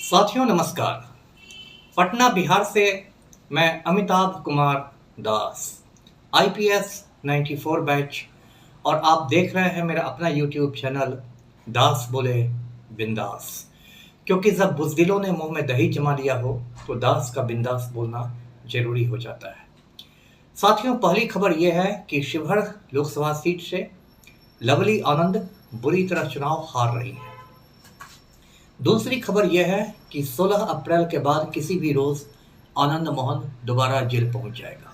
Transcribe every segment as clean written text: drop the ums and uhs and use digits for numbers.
साथियों नमस्कार। पटना बिहार से मैं अमिताभ कुमार दास, आईपीएस 94 बैच, और आप देख रहे हैं मेरा अपना यूट्यूब चैनल दास बोले बिंदास। क्योंकि जब बुज़दिलों ने मुंह में दही जमा लिया हो तो दास का बिंदास बोलना जरूरी हो जाता है। साथियों, पहली खबर यह है कि शिवहर लोकसभा सीट से लवली आनंद बुरी तरह चुनाव हार रही है। दूसरी खबर यह है कि 16 अप्रैल के बाद किसी भी रोज आनंद मोहन दोबारा जेल पहुंच जाएगा।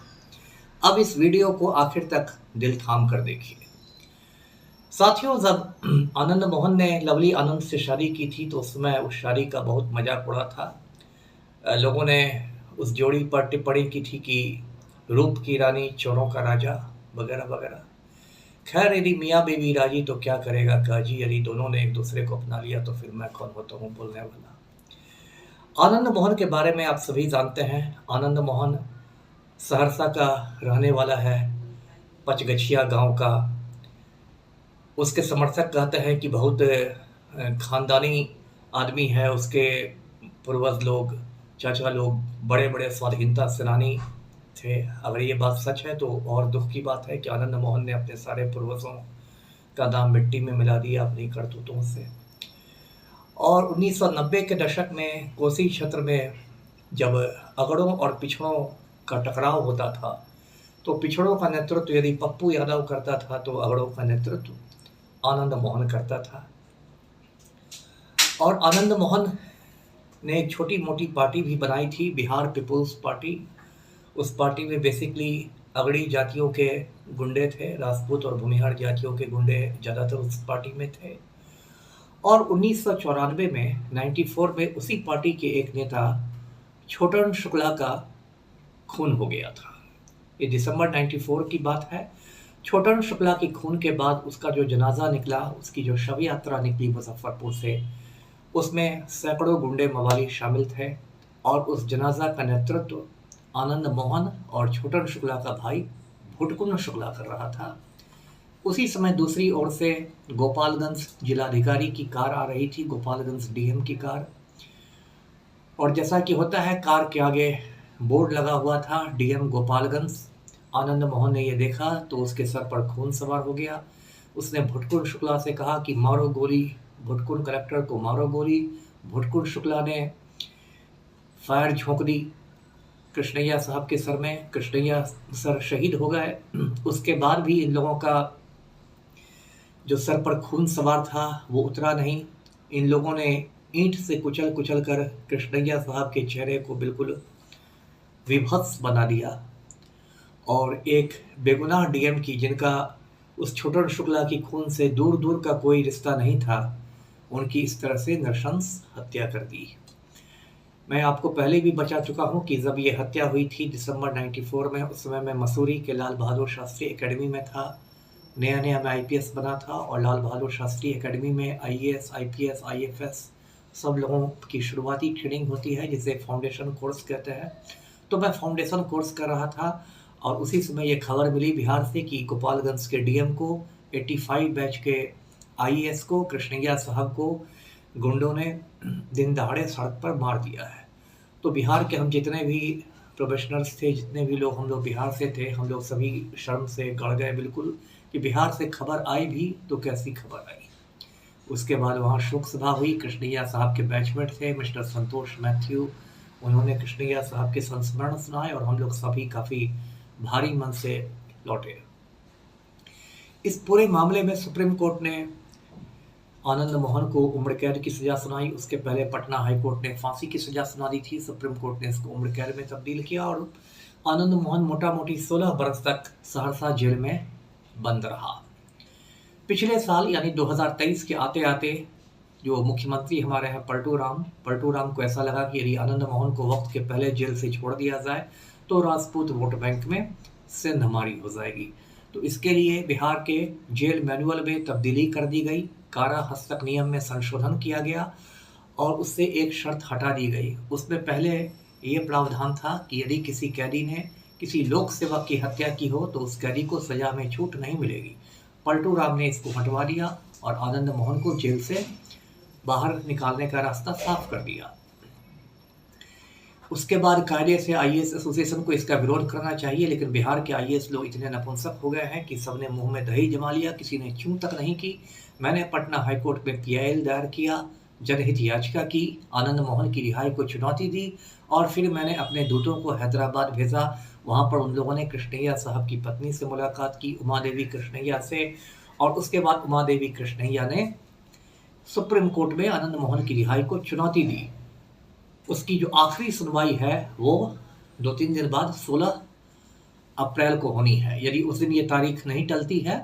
अब इस वीडियो को आखिर तक दिल थाम कर देखिए। साथियों, जब आनंद मोहन ने लवली आनंद से शादी की थी तो उस समय उस शादी का बहुत मजाक उड़ा था। लोगों ने उस जोड़ी पर टिप्पणी की थी कि रूप की रानी चोरों का राजा वगैरह वगैरह। खैर, यदि मियाँ बीवी राजी तो क्या करेगा काजी, यदि दोनों ने एक दूसरे को अपना लिया तो फिर मैं कौन होता हूँ बोलने वाला। आनंद मोहन के बारे में आप सभी जानते हैं। आनंद मोहन सहरसा का रहने वाला है, पचगछिया गांव का। उसके समर्थक कहते हैं कि बहुत खानदानी आदमी है। उसके पूर्वज लोग, चाचा लोग बड़े बड़े स्वाधीनता सेनानी थे। अगर ये बात सच है तो और दुख की बात है कि आनंद मोहन ने अपने सारे पूर्वजों का दाम मिट्टी में मिला दिया अपनी करतूतों से। और 1990 के दशक में कोसी क्षेत्र में जब अगड़ों और पिछड़ों का टकराव होता था तो पिछड़ों का नेतृत्व यदि पप्पू यादव करता था तो अगड़ों का नेतृत्व आनंद मोहन करता था। और आनंद मोहन ने एक छोटी मोटी पार्टी भी बनाई थी, बिहार पीपुल्स पार्टी। उस पार्टी में बेसिकली अगड़ी जातियों के गुंडे थे, राजपूत और भूमिहार जातियों के गुंडे ज़्यादातर उस पार्टी में थे। और 1994 में 94 में उसी पार्टी के एक नेता छोटन शुक्ला का खून हो गया था। ये दिसंबर 94 की बात है। छोटन शुक्ला के खून के बाद उसका जो जनाजा निकला, उसकी जो शव यात्रा निकली मुजफ्फरपुर से, उसमें सैकड़ों गुंडे मवाली शामिल थे। और उस जनाजा का नेतृत्व आनंद मोहन और छोटन शुक्ला का भाई भुटकुन शुक्ला कर रहा था। उसी समय दूसरी ओर से गोपालगंज जिलाधिकारी की कार आ रही थी, गोपालगंज डीएम की कार। और जैसा कि होता है, कार के आगे बोर्ड लगा हुआ था डीएम गोपालगंज। आनंद मोहन ने यह देखा तो उसके सर पर खून सवार हो गया। उसने भुटकुन शुक्ला से कहा कि मारो गोली, भुटकुन कलेक्टर को मारो गोली। भुटकुन शुक्ला ने फायर झोंक दी कृष्णैया साहब के सर में। कृष्णैया सर शहीद हो गए। उसके बाद भी इन लोगों का जो सर पर खून सवार था वो उतरा नहीं। इन लोगों ने ईंट से कुचल कुचल कर कृष्णैया साहब के चेहरे को बिल्कुल विभत्स बना दिया। और एक बेगुनाह डीएम की, जिनका उस छोटन शुक्ला की खून से दूर दूर का कोई रिश्ता नहीं था, उनकी इस तरह से नृशंस हत्या कर दी। मैं आपको पहले भी बता चुका हूं कि जब ये हत्या हुई थी दिसंबर 94 में, उस समय मैं मसूरी के लाल बहादुर शास्त्री एकेडमी में था। नया नया मैं आईपीएस बना था और लाल बहादुर शास्त्री एकेडमी में आईएएस, आईपीएस, आईएफएस सब लोगों की शुरुआती ट्रेनिंग होती है, जिसे फाउंडेशन कोर्स कहते हैं। तो मैं फाउंडेशन कोर्स कर रहा था और उसी समय ये खबर मिली बिहार से कि गोपालगंज के डीएम को, 85 बैच के आईएएस को, कृष्णैया साहब को गुंडों ने दिन दहाड़े सड़क पर मार दिया है। तो बिहार के हम जितने भी प्रोफेशनल्स थे, जितने भी लोग हम लोग बिहार से थे, हम लोग सभी शर्म से गड़ गए बिल्कुल कि बिहार से खबर आई भी तो कैसी खबर आई। उसके बाद वहाँ शोक सभा हुई। कृष्णैया साहब के बैचमेट थे मिस्टर संतोष मैथ्यू, उन्होंने कृष्णैया साहब के संस्मरण सुनाए और हम लोग सभी काफ़ी भारी मन से लौटे। इस पूरे मामले में सुप्रीम कोर्ट ने आनंद मोहन को उम्र कैद की सजा सुनाई। उसके पहले पटना हाई कोर्ट ने फांसी की सजा सुना दी थी। सुप्रीम कोर्ट ने इसको उम्र कैद में तब्दील किया और आनंद मोहन मोटा मोटी 16 बरस तक सहरसा जेल में बंद रहा। पिछले साल यानी 2023 के आते आते जो मुख्यमंत्री हमारे हैं पलटू राम को ऐसा लगा कि यदि आनंद मोहन को वक्त के पहले जेल से छोड़ दिया जाए तो राजपूत वोट बैंक में सिंध हमारी हो जाएगी। तो इसके लिए बिहार के जेल मैनुअल में तब्दीली कर दी गई, कारा हस्तक नियम में संशोधन किया गया और उससे एक शर्त हटा दी गई। उसमें पहले ये प्रावधान था कि यदि किसी कैदी ने किसी लोक सेवक की हत्या की हो तो उस कैदी को सजा में छूट नहीं मिलेगी। पलटू राम ने इसको हटवा दिया और आनंद मोहन को जेल से बाहर निकालने का रास्ता साफ कर दिया। उसके बाद कायदे से आईएएस एसोसिएशन को इसका विरोध करना चाहिए, लेकिन बिहार के आईएएस लोग इतने नपुंसक हो गए हैं कि सबने मुंह में दही जमा लिया, किसी ने चूं तक नहीं की। मैंने पटना हाईकोर्ट में पीआईएल दायर किया, जनहित याचिका की, आनंद मोहन की रिहाई को चुनौती दी और फिर मैंने अपने दूतों को हैदराबाद भेजा। वहाँ पर उन लोगों ने कृष्णैया साहब की पत्नी से मुलाकात की, उमा देवी कृष्णैया से, और उसके बाद उमा देवी कृष्णैया ने सुप्रीम कोर्ट में आनंद मोहन की रिहाई को चुनौती दी। उसकी जो आखिरी सुनवाई है वो 2-3 दिन बाद 16 अप्रैल को होनी है। यदि उस दिन ये तारीख नहीं टलती है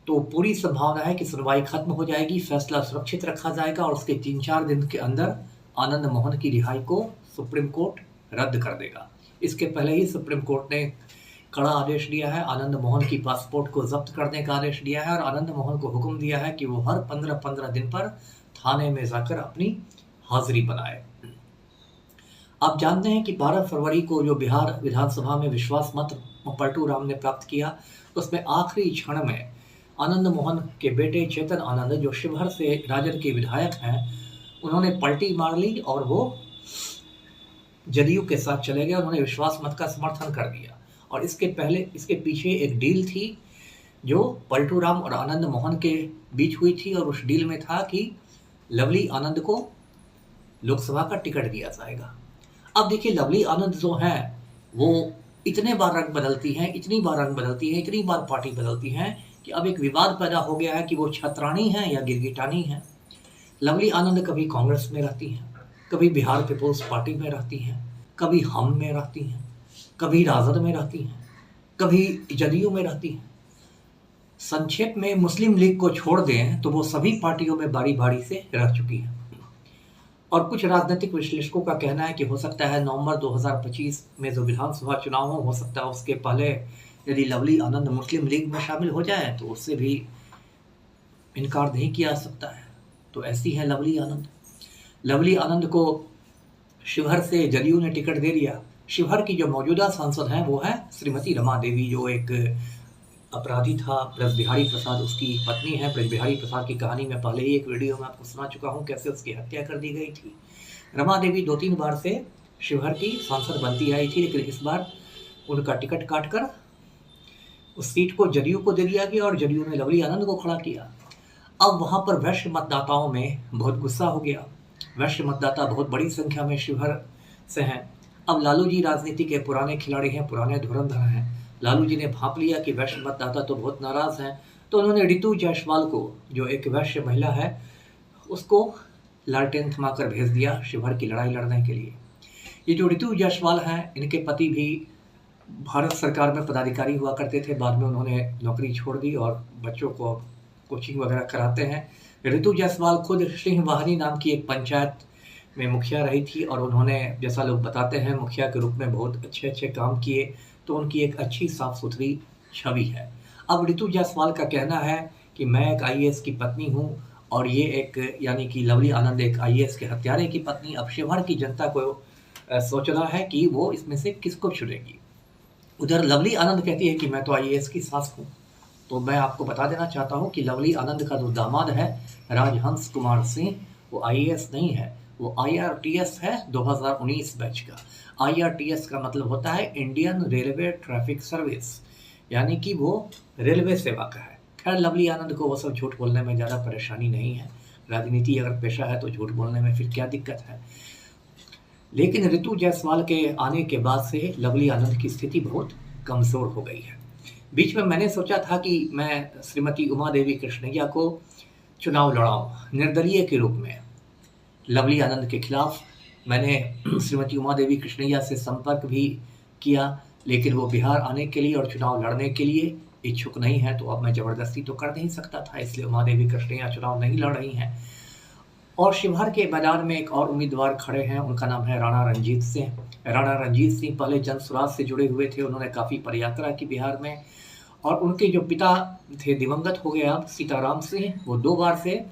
तो पूरी संभावना है कि सुनवाई खत्म हो जाएगी, फैसला सुरक्षित रखा जाएगा और उसके 3-4 दिन के अंदर आनंद मोहन की रिहाई को सुप्रीम कोर्ट रद्द कर देगा। इसके पहले ही सुप्रीम कोर्ट ने कड़ा आदेश दिया है, आनंद मोहन की पासपोर्ट को जब्त करने का आदेश दिया है और आनंद मोहन को हुक्म दिया है कि वो हर 15-15 दिन पर थाने में जाकर अपनी हाजिरी बनाए। आप जानते हैं कि 12 फरवरी को जो बिहार विधानसभा में विश्वास मत पलटू राम ने प्राप्त किया, उसमें आखिरी क्षण में आनंद मोहन के बेटे चेतन आनंद, जो शिवहर से राजद के विधायक हैं, उन्होंने पलटी मार ली और वो जदयू के साथ चले गए। उन्होंने विश्वास मत का समर्थन कर दिया और इसके पीछे एक डील थी जो पलटू राम और आनंद मोहन के बीच हुई थी और उस डील में था कि लवली आनंद को लोकसभा का टिकट दिया जाएगा। अब देखिए, लवली आनंद जो हैं वो इतने बार रंग बदलती हैं, इतनी बार रंग बदलती हैं, इतनी बार पार्टी बदलती हैं कि अब एक विवाद पैदा हो गया है कि वो छतरानी हैं या गिरगिटानी हैं। लवली आनंद कभी कांग्रेस में रहती हैं, कभी बिहार पीपुल्स पार्टी में रहती हैं, कभी हम में रहती हैं, कभी राजद में रहती हैं, कभी जदयू में रहती हैं। संक्षेप में मुस्लिम लीग को छोड़ दें तो वो सभी पार्टियों में बारी बारी से रह चुकी हैं। और कुछ राजनीतिक विश्लेषकों का कहना है कि हो सकता है नवंबर 2025 में जो विधानसभा चुनाव हो सकता है उसके पहले यदि लवली आनंद मुस्लिम लीग में शामिल हो जाए तो उससे भी इनकार नहीं किया जा सकता है। तो ऐसी है लवली आनंद। लवली आनंद को शिवहर से जदयू ने टिकट दे दिया। शिवहर की जो मौजूदा सांसद हैं वो है श्रीमती रमा देवी, जो एक अपराधी था ब्रज बिहारी प्रसाद, उसकी पत्नी है। ब्रज बिहारी प्रसाद की कहानी मैं पहले ही एक वीडियो में आपको सुना चुका हूँ, कैसे उसकी हत्या कर दी गई थी। रमा देवी 2-3 बार से शिवहर की सांसद बनती आई थी, लेकिन इस बार उनका टिकट काटकर उस सीट को जदयू को दे दिया गया और जदयू ने लवली आनंद को खड़ा किया। अब वहाँ पर वैश्य मतदाताओं में बहुत गुस्सा हो गया। वैश्य मतदाता बहुत बड़ी संख्या में शिवहर से हैं। अब लालू जी राजनीति के पुराने खिलाड़ी हैं, पुराने धुरंधर हैं। लालू जी ने भांप लिया कि वैश्य मतदाता तो बहुत नाराज हैं, तो उन्होंने रितु जायसवाल को, जो एक वैश्य महिला है, उसको लालटेन थमाकर भेज दिया शिवहर की लड़ाई लड़ने के लिए। ये जो रितु जायसवाल हैं, इनके पति भी भारत सरकार में पदाधिकारी हुआ करते थे, बाद में उन्होंने नौकरी छोड़ दी और बच्चों को कोचिंग वगैरह कराते हैं। रितु जायसवाल खुद सिंह वाहिनी नाम की एक पंचायत में मुखिया रही थी और उन्होंने, जैसा लोग बताते हैं, मुखिया के रूप में बहुत अच्छे अच्छे काम किए, तो उनकी एक अच्छी साफ सुथरी छवि है। अब रितु जायसवाल का कहना है कि मैं एक आईएएस की पत्नी हूँ और ये एक, यानी कि लवली आनंद एक आईएएस के हत्यारे की पत्नी। अब शिवहर की जनता को सोचना है कि वो इसमें से किसको चुनेगी। उधर लवली आनंद कहती है कि मैं तो आईएएस की सास हूँ। तो मैं आपको बता देना चाहता हूँ कि लवली आनंद का जो दामाद है राजहंस कुमार सिंह, वो आईएएस नहीं है, वो आईआरटीएस है 2019 बैच का। आईआरटीएस का मतलब होता है इंडियन रेलवे ट्रैफिक सर्विस, यानी कि वो रेलवे सेवा का है। खैर, लवली आनंद को वो सब झूठ बोलने में ज़्यादा परेशानी नहीं है। राजनीति अगर पेशा है तो झूठ बोलने में फिर क्या दिक्कत है। लेकिन रितु जायसवाल के आने के बाद से लवली आनंद की स्थिति बहुत कमज़ोर हो गई है। बीच में मैंने सोचा था कि मैं श्रीमती उमा देवी कृष्णैया को चुनाव लड़ाऊं निर्दलीय के रूप में लवली आनंद के खिलाफ। मैंने श्रीमती उमा देवी कृष्णैया से संपर्क भी किया, लेकिन वो बिहार आने के लिए और चुनाव लड़ने के लिए इच्छुक नहीं है। तो अब मैं ज़बरदस्ती तो कर नहीं सकता था, इसलिए उमा देवी कृष्णैया चुनाव नहीं लड़ रही हैं। और शिवहर के मैदान में एक और उम्मीदवार खड़े हैं, उनका नाम है राणा रणजीत सिंह। राणा रणजीत सिंह पहले जन स्वराज से जुड़े हुए थे, उन्होंने काफ़ी पदयात्रा की बिहार में, और उनके जो पिता थे दिवंगत हो गए अब सीताराम सिंह, वो 2 बार से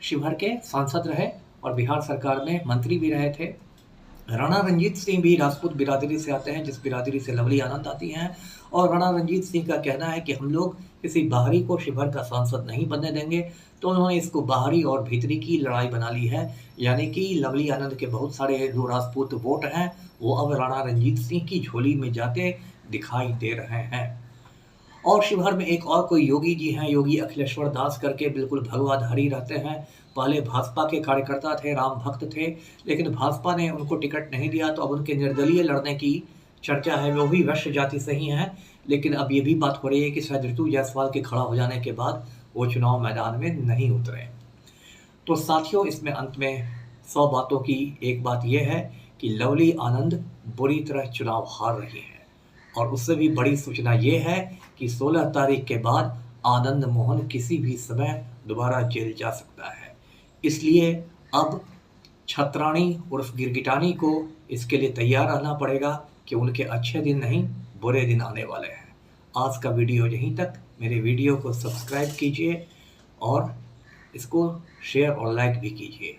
शिवहर के सांसद रहे और बिहार सरकार में मंत्री भी रहे थे। राणा रंजीत सिंह भी राजपूत बिरादरी से आते हैं, जिस बिरादरी से लवली आनंद आती हैं। और राणा रंजीत सिंह का कहना है कि हम लोग किसी बाहरी को शिवहर का सांसद नहीं बनने देंगे, तो उन्होंने इसको बाहरी और भीतरी की लड़ाई बना ली है। यानी कि लवली आनंद के बहुत सारे जो राजपूत वोट हैं, वो अब राणा रंजीत सिंह की झोली में जाते दिखाई दे रहे हैं। और शिवहर में एक और कोई योगी जी हैं, योगी अखिलेश्वर दास करके, बिल्कुल भगवाधारी रहते हैं। पहले भाजपा के कार्यकर्ता थे, राम भक्त थे, लेकिन भाजपा ने उनको टिकट नहीं दिया, तो अब उनके निर्दलीय लड़ने की चर्चा है। वो भी वैश्य जाति से ही हैं, लेकिन अब ये भी बात हो रही है कि शायद ऋतु जायसवाल के खड़ा हो जाने के बाद वो चुनाव मैदान में नहीं उतरे। तो साथियों, इसमें अंत में 100 बातों की एक बात यह है कि लवली आनंद बुरी तरह चुनाव हार रही है। और उससे भी बड़ी सूचना ये है कि 16 तारीख के बाद आनंद मोहन किसी भी समय दोबारा जेल जा सकता है। इसलिए अब छत्राणी उर्फ गिरगिटानी को इसके लिए तैयार रहना पड़ेगा कि उनके अच्छे दिन नहीं, बुरे दिन आने वाले हैं। आज का वीडियो यहीं तक। मेरे वीडियो को सब्सक्राइब कीजिए और इसको शेयर और लाइक भी कीजिए।